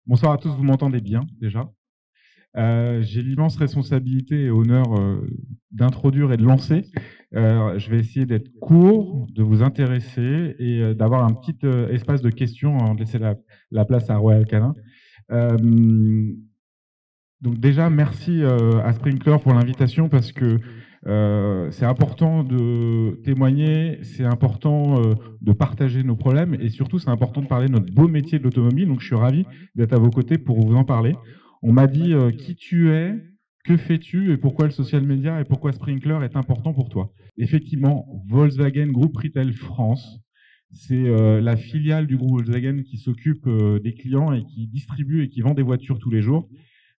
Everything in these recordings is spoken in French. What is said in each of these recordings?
Bonsoir à tous, vous m'entendez bien déjà. J'ai l'immense responsabilité et honneur d'introduire et de lancer. Je vais essayer d'être court, de vous intéresser et d'avoir un petit espace de questions avant de laisser la place à Royal Canin. Euh, donc déjà, merci à Sprinkler pour l'invitation parce que c'est important de témoigner, c'est important de partager nos problèmes et surtout c'est important de parler de notre beau métier de l'automobile. Donc je suis ravi d'être à vos côtés pour vous en parler. On m'a dit qui tu es, que fais-tu et pourquoi le social media et pourquoi Sprinkler est important pour toi. Effectivement, Volkswagen Group Retail France, c'est la filiale du groupe Volkswagen qui s'occupe des clients et qui distribue et qui vend des voitures tous les jours.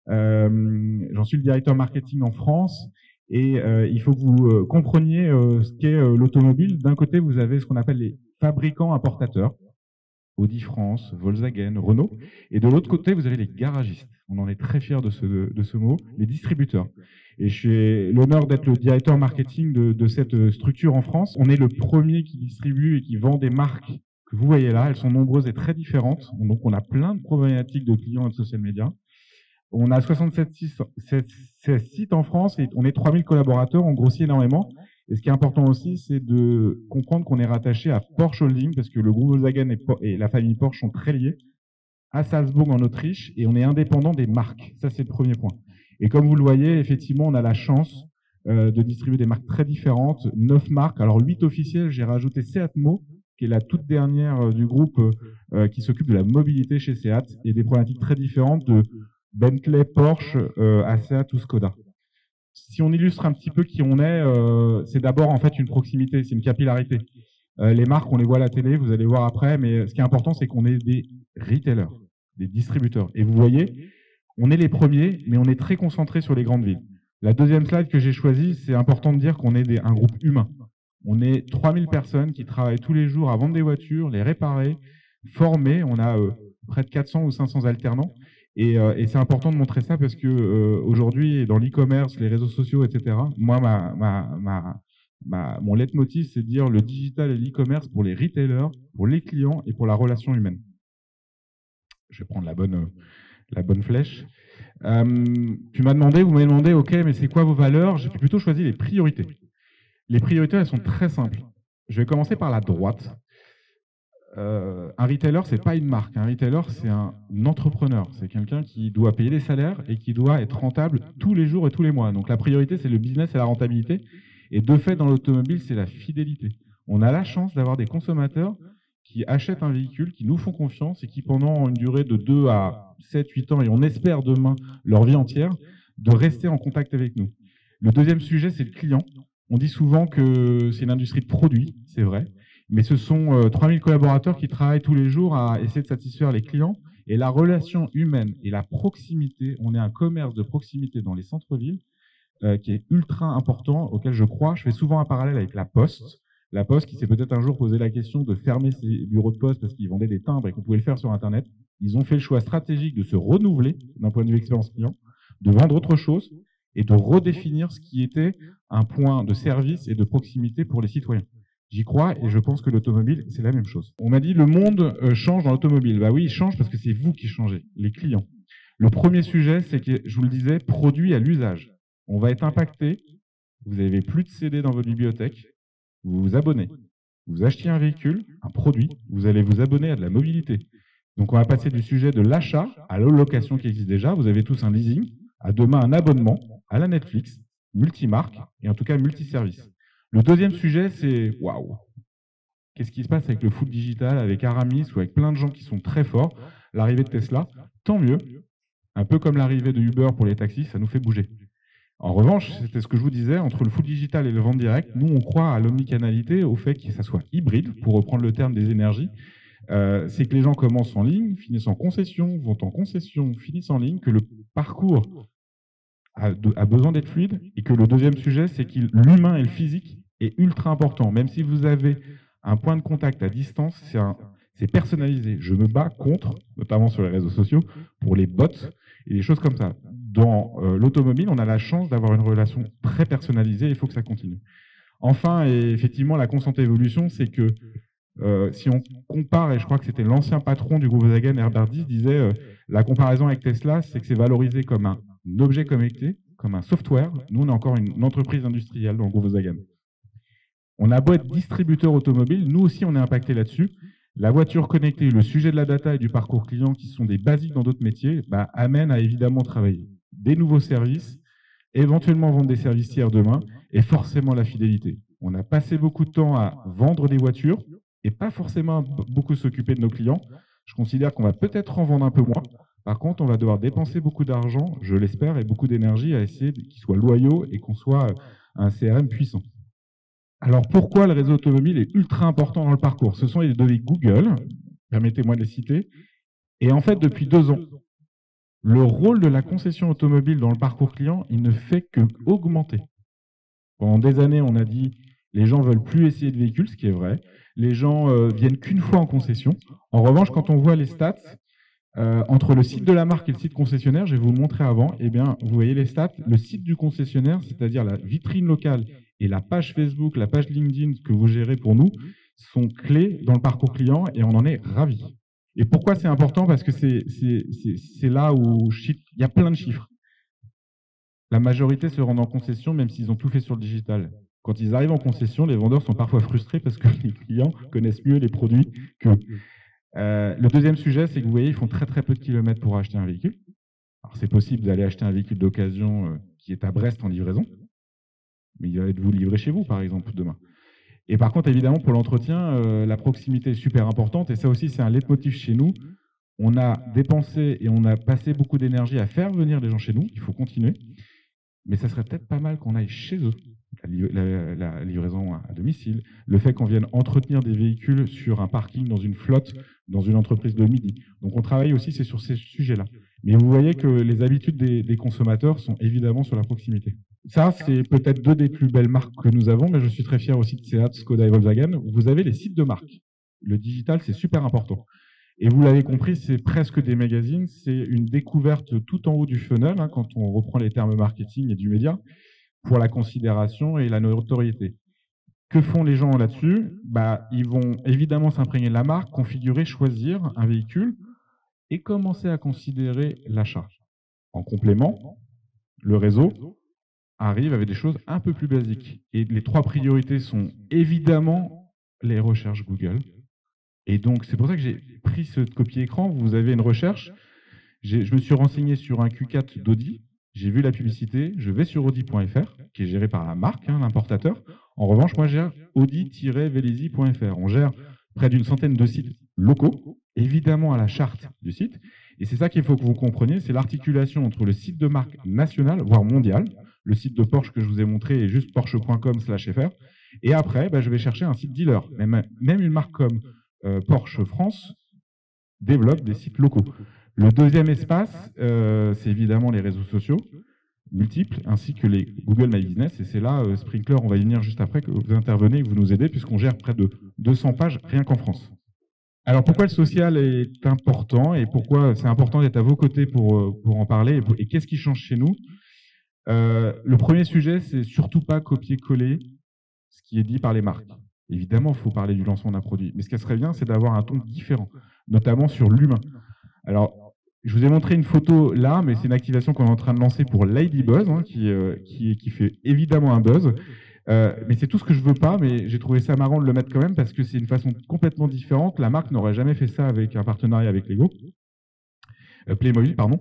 J'en suis le directeur marketing en France et il faut que vous compreniez ce qu'est l'automobile. D'un côté, vous avez ce qu'on appelle les fabricants importateurs, Audi France, Volkswagen, Renault, et de l'autre côté, vous avez les garagistes. On en est très fiers de ce mot, les distributeurs. Et j'ai l'honneur d'être le directeur marketing de cette structure en France. On est le premier qui distribue et qui vend des marques que vous voyez là. Elles sont nombreuses et très différentes. Donc, on a plein de problématiques de clients et de social media. On a 67 sites en France et on est 3000 collaborateurs, on grossit énormément. Et ce qui est important aussi, c'est de comprendre qu'on est rattaché à Porsche Holding, parce que le groupe Volkswagen et la famille Porsche sont très liés, à Salzbourg en Autriche, et on est indépendant des marques. Ça, c'est le premier point. Et comme vous le voyez, effectivement, on a la chance de distribuer des marques très différentes, 9 marques, alors 8 officielles, j'ai rajouté Seatmo, qui est la toute dernière du groupe qui s'occupe de la mobilité chez Seat, et des problématiques très différentes de Bentley, Porsche, à Seat ou Skoda. Si on illustre un petit peu qui on est, c'est d'abord en fait une proximité, c'est une capillarité. Les marques, on les voit à la télé, vous allez voir après, mais ce qui est important, c'est qu'on est des retailers, des distributeurs. Et vous voyez, on est les premiers, mais on est très concentré sur les grandes villes. La deuxième slide que j'ai choisie, c'est important de dire qu'on est un groupe humain. On est 3000 personnes qui travaillent tous les jours à vendre des voitures, les réparer, former. On a près de 400 ou 500 alternants. Et c'est important de montrer ça parce que aujourd'hui, dans l'e-commerce, les réseaux sociaux, etc., moi, mon leitmotiv, c'est de dire le digital et l'e-commerce pour les retailers, pour les clients et pour la relation humaine. Je vais prendre la bonne flèche. Vous m'avez demandé, ok, mais c'est quoi vos valeurs? J'ai plutôt choisi les priorités. Les priorités, elles sont très simples. Je vais commencer par la droite. Un retailer, c'est pas une marque. Un retailer, c'est un entrepreneur. C'est quelqu'un qui doit payer des salaires et qui doit être rentable tous les jours et tous les mois. Donc la priorité, c'est le business et la rentabilité. Et de fait, dans l'automobile, c'est la fidélité. On a la chance d'avoir des consommateurs qui achètent un véhicule, qui nous font confiance et qui, pendant une durée de 2 à 7, 8 ans, et on espère demain leur vie entière, de rester en contact avec nous. Le deuxième sujet, c'est le client. On dit souvent que c'est une industrie de produits, c'est vrai. Mais ce sont 3000 collaborateurs qui travaillent tous les jours à essayer de satisfaire les clients. Et la relation humaine et la proximité, on est un commerce de proximité dans les centres-villes qui est ultra important, auquel je crois. Je fais souvent un parallèle avec la Poste. La Poste qui s'est peut-être un jour posé la question de fermer ses bureaux de poste parce qu'ils vendaient des timbres et qu'on pouvait le faire sur Internet. Ils ont fait le choix stratégique de se renouveler d'un point de vue expérience client, de vendre autre chose et de redéfinir ce qui était un point de service et de proximité pour les citoyens. J'y crois et je pense que l'automobile, c'est la même chose. On m'a dit le monde change dans l'automobile. Bah oui, il change parce que c'est vous qui changez, les clients. Le premier sujet, c'est que, je vous le disais, produit à l'usage. On va être impacté. Vous n'avez plus de CD dans votre bibliothèque. Vous vous abonnez. Vous achetez un véhicule, un produit. Vous allez vous abonner à de la mobilité. Donc on va passer du sujet de l'achat à la location qui existe déjà. Vous avez tous un leasing, à demain un abonnement, à la Netflix, multimarque et en tout cas multiservice. Le deuxième sujet, c'est waouh, qu'est-ce qui se passe avec le foot digital, avec Aramis ou avec plein de gens qui sont très forts. L'arrivée de Tesla, tant mieux. Un peu comme l'arrivée de Uber pour les taxis, ça nous fait bouger. En revanche, c'était ce que je vous disais, entre le foot digital et le vente direct, nous on croit à l'omnicanalité, au fait que ça soit hybride, pour reprendre le terme des énergies. C'est que les gens commencent en ligne, finissent en concession, vont en concession, finissent en ligne, que le parcours a besoin d'être fluide, et que le deuxième sujet, c'est que l'humain et le physique est ultra important. Même si vous avez un point de contact à distance, c'est personnalisé. Je me bats contre, notamment sur les réseaux sociaux, pour les bots et des choses comme ça. Dans l'automobile, on a la chance d'avoir une relation très personnalisée, il faut que ça continue. Enfin, et effectivement, la constante évolution, c'est que Si on compare, et je crois que c'était l'ancien patron du groupe Volkswagen, Herbert Diess, disait la comparaison avec Tesla, c'est que c'est valorisé comme un objet connecté, comme un software. Nous, on est encore une entreprise industrielle dans le groupe Volkswagen. On a beau être distributeur automobile, nous aussi, on est impacté là-dessus. La voiture connectée, le sujet de la data et du parcours client, qui sont des basiques dans d'autres métiers, amène à évidemment travailler des nouveaux services, éventuellement vendre des services tiers demain, et forcément la fidélité. On a passé beaucoup de temps à vendre des voitures et pas forcément beaucoup s'occuper de nos clients. Je considère qu'on va peut-être en vendre un peu moins. Par contre, on va devoir dépenser beaucoup d'argent, je l'espère, et beaucoup d'énergie à essayer qu'ils soient loyaux et qu'on soit un CRM puissant. Alors pourquoi le réseau automobile est ultra important dans le parcours? Ce sont les données Google, permettez-moi de les citer, et en fait depuis 2 ans, le rôle de la concession automobile dans le parcours client, il ne fait que augmenter. Pendant des années, on a dit les gens veulent plus essayer de véhicules, ce qui est vrai. Les gens viennent qu'une fois en concession. En revanche, quand on voit les stats, entre le site de la marque et le site concessionnaire, je vais vous le montrer avant, eh bien, vous voyez les stats, le site du concessionnaire, c'est-à-dire la vitrine locale et la page Facebook, la page LinkedIn que vous gérez pour nous, sont clés dans le parcours client et on en est ravis. Et pourquoi c'est important? Parce que c'est là où il y a plein de chiffres. La majorité se rendent en concession même s'ils ont tout fait sur le digital. Quand ils arrivent en concession, les vendeurs sont parfois frustrés parce que les clients connaissent mieux les produits qu'eux. Le deuxième sujet, c'est que vous voyez, ils font très très peu de kilomètres pour acheter un véhicule. Alors c'est possible d'aller acheter un véhicule d'occasion qui est à Brest en livraison, mais il va être vous livré chez vous par exemple demain. Et par contre, évidemment, pour l'entretien, la proximité est super importante et ça aussi c'est un leitmotiv chez nous. On a dépensé et on a passé beaucoup d'énergie à faire venir les gens chez nous, il faut continuer, mais ça serait peut-être pas mal qu'on aille chez eux. La livraison à domicile, le fait qu'on vienne entretenir des véhicules sur un parking, dans une flotte, dans une entreprise de midi. Donc on travaille aussi c'est sur ces sujets-là. Mais vous voyez que les habitudes des consommateurs sont évidemment sur la proximité. Ça, c'est peut-être 2 des plus belles marques que nous avons, mais je suis très fier aussi de Seat, Skoda et Volkswagen. Vous avez les sites de marque. Le digital, c'est super important. Et vous l'avez compris, c'est presque des magazines, c'est une découverte tout en haut du funnel, hein, quand on reprend les termes marketing et du média, pour la considération et la notoriété. Que font les gens là-dessus? Ils vont évidemment s'imprégner de la marque, configurer, choisir un véhicule et commencer à considérer l'achat. En complément, le réseau arrive avec des choses un peu plus basiques. Et les 3 priorités sont évidemment les recherches Google. Et donc, c'est pour ça que j'ai pris ce copier écran. Vous avez une recherche. Je me suis renseigné sur un Q4 d'Audi. J'ai vu la publicité, je vais sur audi.fr, qui est géré par la marque, hein, l'importateur. En revanche, moi, je gère audi-velisi.fr. On gère près d'une centaine de sites locaux, évidemment à la charte du site. Et c'est ça qu'il faut que vous compreniez, c'est l'articulation entre le site de marque national, voire mondial. Le site de Porsche que je vous ai montré est juste porsche.com/fr. Et après, je vais chercher un site dealer. Même une marque comme Porsche France développe des sites locaux. Le deuxième espace, c'est évidemment les réseaux sociaux multiples, ainsi que les Google My Business. Et c'est là, Sprinkler, on va y venir juste après, que vous intervenez et que vous nous aidez, puisqu'on gère près de 200 pages rien qu'en France. Alors pourquoi le social est important et pourquoi c'est important d'être à vos côtés pour en parler et qu'est-ce qui change chez nous? Le premier sujet, c'est surtout pas copier-coller ce qui est dit par les marques. Évidemment, il faut parler du lancement d'un produit, mais ce qui serait bien, c'est d'avoir un ton différent, notamment sur l'humain. Alors, je vous ai montré une photo là, mais c'est une activation qu'on est en train de lancer pour Ladybuzz, hein, qui fait évidemment un buzz. Mais c'est tout ce que je veux pas, mais j'ai trouvé ça marrant de le mettre quand même parce que c'est une façon complètement différente. La marque n'aurait jamais fait ça avec un partenariat avec Lego, Playmobil, pardon.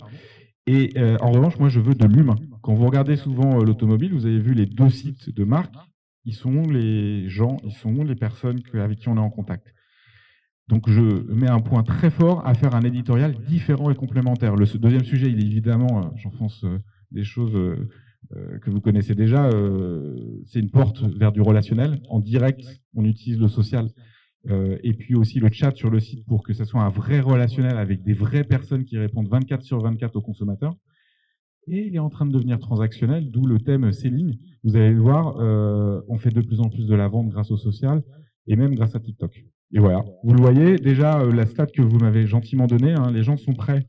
Et en revanche, moi, je veux de l'humain. Quand vous regardez souvent l'automobile, vous avez vu les 2 sites de marque, ils sont les gens, ils sont les personnes avec qui on est en contact. Donc je mets un point très fort à faire un éditorial différent et complémentaire. Le deuxième sujet, il est évidemment, j'enfonce des choses que vous connaissez déjà, c'est une porte vers du relationnel. En direct, on utilise le social et puis aussi le chat sur le site pour que ce soit un vrai relationnel avec des vraies personnes qui répondent 24/24 aux consommateurs. Et il est en train de devenir transactionnel, d'où le thème Selling. Vous allez le voir, on fait de plus en plus de la vente grâce au social et même grâce à TikTok. Et voilà, vous le voyez, déjà, la stat que vous m'avez gentiment donnée, hein, les gens sont prêts,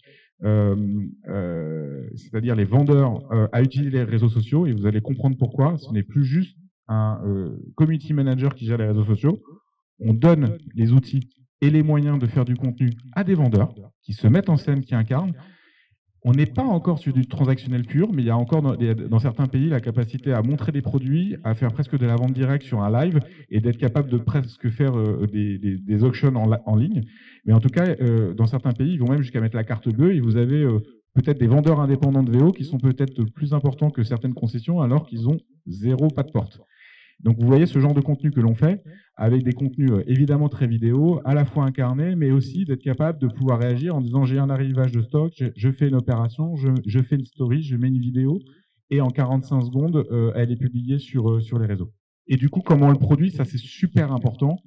c'est-à-dire les vendeurs, à utiliser les réseaux sociaux, et vous allez comprendre pourquoi. Ce n'est plus juste un community manager qui gère les réseaux sociaux. On donne les outils et les moyens de faire du contenu à des vendeurs qui se mettent en scène, qui incarnent. On n'est pas encore sur du transactionnel pur, mais il y a encore dans certains pays la capacité à montrer des produits, à faire presque de la vente directe sur un live et d'être capable de presque faire des auctions en ligne. Mais en tout cas, dans certains pays, ils vont même jusqu'à mettre la carte bleue et vous avez peut-être des vendeurs indépendants de VO qui sont peut-être plus importants que certaines concessions alors qu'ils ont zéro pas de porte. Donc vous voyez ce genre de contenu que l'on fait, avec des contenus évidemment très vidéo, à la fois incarnés, mais aussi d'être capable de pouvoir réagir en disant j'ai un arrivage de stock, je fais une opération, je fais une story, je mets une vidéo, et en 45 secondes, elle est publiée sur les réseaux. Et du coup, comment on le produit, ça c'est super important.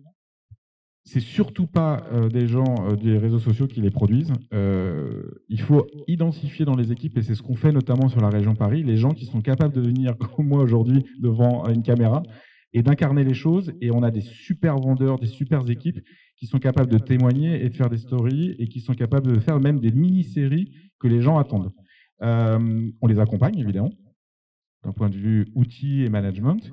C'est surtout pas des gens des réseaux sociaux qui les produisent. Il faut identifier dans les équipes, et c'est ce qu'on fait notamment sur la région Paris, les gens qui sont capables de venir comme moi aujourd'hui devant une caméra et d'incarner les choses. Et on a des super vendeurs, des super équipes qui sont capables de témoigner et de faire des stories et qui sont capables de faire même des mini-séries que les gens attendent. On les accompagne évidemment d'un point de vue outils et management.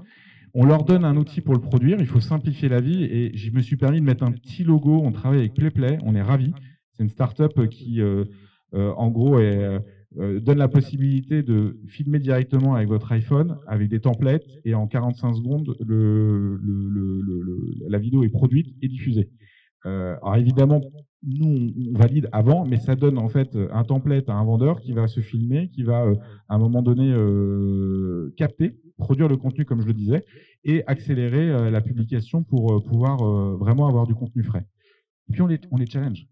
On leur donne un outil pour le produire, il faut simplifier la vie et je me suis permis de mettre un petit logo, on travaille avec PlayPlay, on est ravis. C'est une start-up qui, en gros, donne la possibilité de filmer directement avec votre iPhone, avec des templates, et en 45 secondes, la vidéo est produite et diffusée. Alors évidemment, nous, on valide avant, mais ça donne en fait un template à un vendeur qui va se filmer, qui va à un moment donné capter, produire le contenu comme je le disais, et accélérer la publication pour pouvoir vraiment avoir du contenu frais. Et puis on les challenge.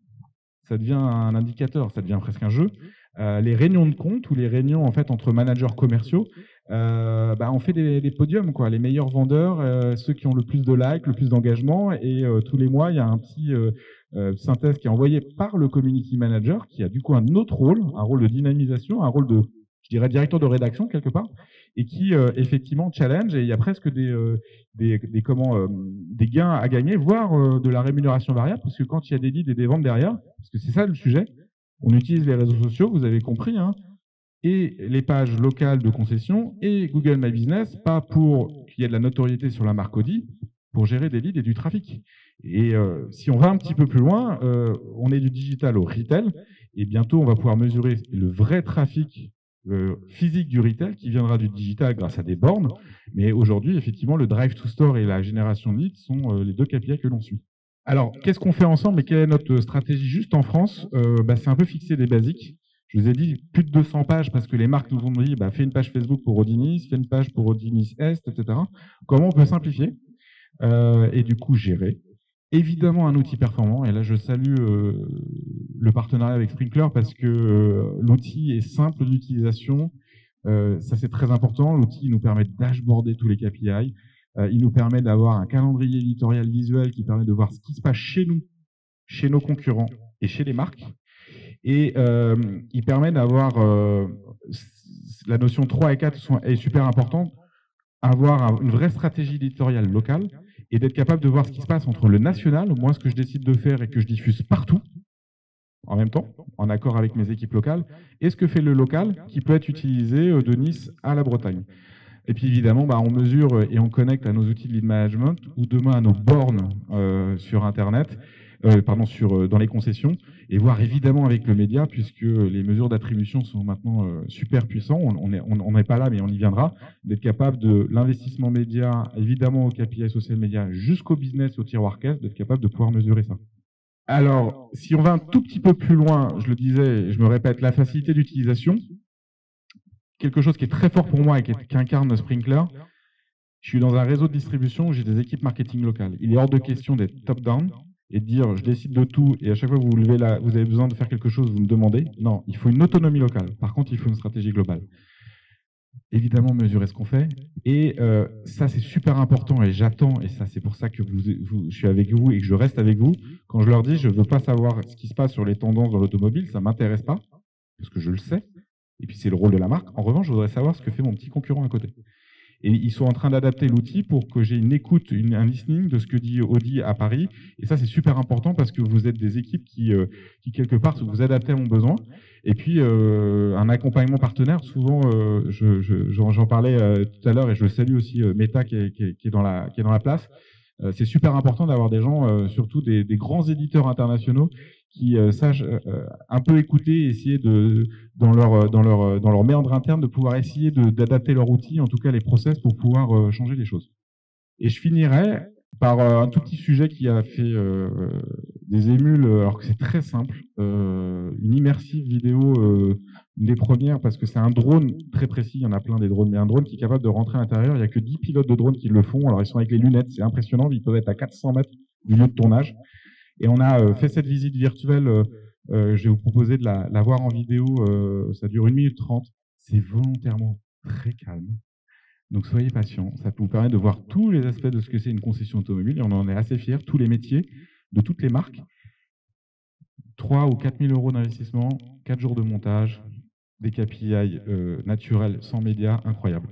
Ça devient un indicateur, ça devient presque un jeu. Les réunions de compte ou les réunions en fait entre managers commerciaux, on fait des podiums, quoi. Les meilleurs vendeurs, ceux qui ont le plus de likes, le plus d'engagement, et tous les mois il y a un petit synthèse qui est envoyé par le community manager, qui a du coup un autre rôle, un rôle de dynamisation, un rôle de, je dirais, directeur de rédaction quelque part, et qui effectivement challenge, et il y a presque des gains à gagner, voire de la rémunération variable, parce que quand il y a des leads et des ventes derrière, parce que c'est ça le sujet, on utilise les réseaux sociaux, vous avez compris, hein, et les pages locales de concession et Google My Business, pas pour qu'il y ait de la notoriété sur la marque Audi, pour gérer des leads et du trafic. Et si on va un petit peu plus loin, on est du digital au retail, et bientôt on va pouvoir mesurer le vrai trafic physique du retail qui viendra du digital grâce à des bornes. Mais aujourd'hui, effectivement, le drive to store et la génération de leads sont les deux KPI que l'on suit. Alors, qu'est-ce qu'on fait ensemble et quelle est notre stratégie juste en France? C'est un peu fixer des basiques. Je vous ai dit plus de 200 pages parce que les marques nous ont dit fais une page Facebook pour Audinis, fais une page pour Audinis Est, etc. Comment on peut simplifier et du coup gérer? Évidemment un outil performant, et là je salue le partenariat avec Sprinklr parce que l'outil est simple d'utilisation, ça c'est très important. L'outil nous permet de dashboarder tous les KPI, il nous permet d'avoir un calendrier éditorial visuel qui permet de voir ce qui se passe chez nous, chez nos concurrents et chez les marques. Et il permet d'avoir, la notion 3 et 4 est super importante, avoir une vraie stratégie éditoriale locale et d'être capable de voir ce qui se passe entre le national, moi ce que je décide de faire et que je diffuse partout, en même temps, en accord avec mes équipes locales, et ce que fait le local qui peut être utilisé de Nice à la Bretagne. Et puis évidemment, on mesure et on connecte à nos outils de lead management ou demain à nos bornes sur Internet, dans les concessions, et voir évidemment avec le média, puisque les mesures d'attribution sont maintenant super puissants. On n'est pas là, mais on y viendra, d'être capable de l'investissement média, évidemment au KPI social média, jusqu'au business, au tiroir caisse, d'être capable de pouvoir mesurer ça. Alors, si on va un tout petit peu plus loin, je le disais, je me répète, la facilité d'utilisation, quelque chose qui est très fort pour moi et qui incarne Sprinklr. Je suis dans un réseau de distribution où j'ai des équipes marketing locales. Il est hors de question d'être top-down et de dire je décide de tout et à chaque fois que vous avez besoin de faire quelque chose, vous me demandez. Non, il faut une autonomie locale. Par contre, il faut une stratégie globale. Évidemment, mesurer ce qu'on fait. Et ça, c'est super important et j'attends, et ça, c'est pour ça que je suis avec vous et que je reste avec vous. Quand je leur dis je ne veux pas savoir ce qui se passe sur les tendances dans l'automobile, ça ne m'intéresse pas, parce que je le sais. Et puis c'est le rôle de la marque. En revanche, je voudrais savoir ce que fait mon petit concurrent à côté. Et ils sont en train d'adapter l'outil pour que j'ai une écoute, un listening de ce que dit Audi à Paris. Et ça, c'est super important parce que vous êtes des équipes qui quelque part, vous adaptez à mon besoin. Et puis, un accompagnement partenaire, souvent, j'en parlais tout à l'heure et je salue aussi Meta qui est dans la place. C'est super important d'avoir des gens, surtout des grands éditeurs internationaux, qui sachent un peu écouter et essayer de, dans leur méandre interne, de pouvoir essayer d'adapter leur outil, en tout cas les process, pour pouvoir changer les choses. Et je finirai par un tout petit sujet qui a fait des émules, alors que c'est très simple, une immersive vidéo, une des premières, parce que c'est un drone très précis, il y en a plein des drones, mais un drone qui est capable de rentrer à l'intérieur, il n'y a que 10 pilotes de drones qui le font, alors ils sont avec les lunettes, c'est impressionnant, ils peuvent être à 400 mètres du lieu de tournage. Et on a fait cette visite virtuelle, je vais vous proposer de la voir en vidéo, ça dure 1 minute 30, c'est volontairement très calme. Donc soyez patients, ça vous permet de voir tous les aspects de ce que c'est une concession automobile, et on en est assez fiers, tous les métiers, de toutes les marques. 3 ou 4 000 euros d'investissement, 4 jours de montage, des KPI naturels, sans médias, incroyables.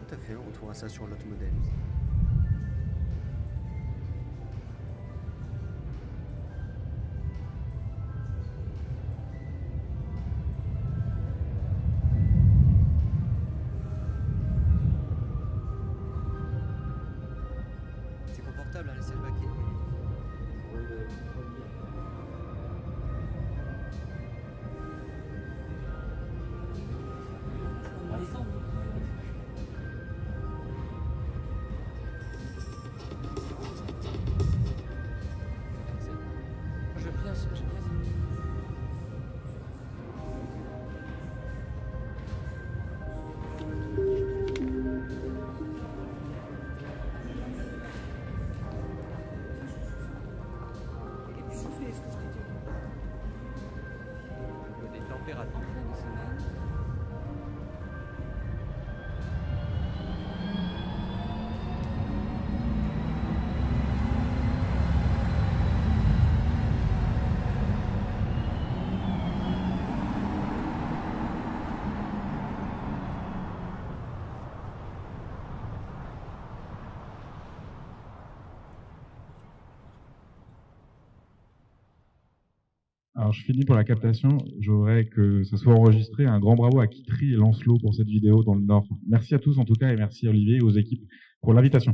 Tout à fait, on retrouvera ça sur l'autre modèle. C'est confortable, hein, laissez le baquet. Alors je finis pour la captation, j'aurais que ça soit enregistré. Un grand bravo à Kitry et Lancelot pour cette vidéo dans le Nord. Merci à tous en tout cas, et merci à Olivier et aux équipes pour l'invitation.